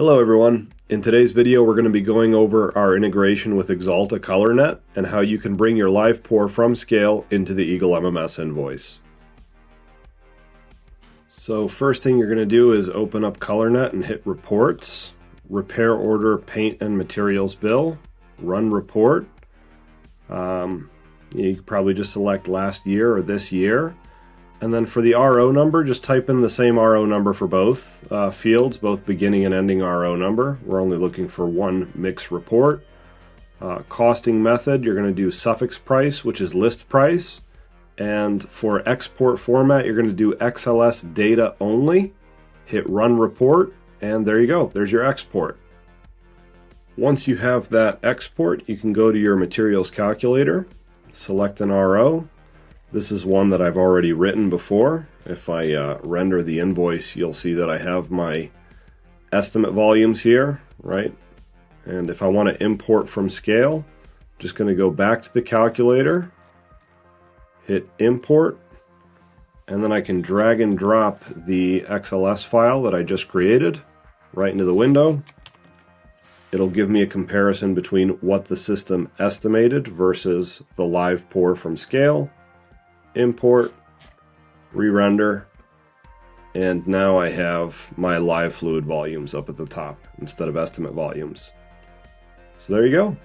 Hello everyone. In today's video we're going to be going over our integration with Axalta Colornet and how you can bring your live pour from scale into the Eagle MMS invoice. So first thing you're going to do is open up Colornet and hit Reports, Repair Order Paint and Materials Bill, Run Report. You could probably just select last year or this year. And then for the RO number, just type in the same RO number for both fields, both beginning and ending RO number. We're only looking for one mix report. Costing method, you're going to do suffix price, which is list price. And for export format, you're going to do XLS data only. Hit run report, and there you go. There's your export. Once you have that export, you can go to your materials calculator, select an RO. This is one that I've already written before. If I render the invoice, you'll see that I have my estimate volumes here, right? And if I want to import from scale, just going to go back to the calculator, hit import, and then I can drag and drop the XLS file that I just created right into the window. It'll give me a comparison between what the system estimated versus the live pour from scale. Import, re-render, and now I have my live fluid volumes up at the top instead of estimate volumes. So there you go.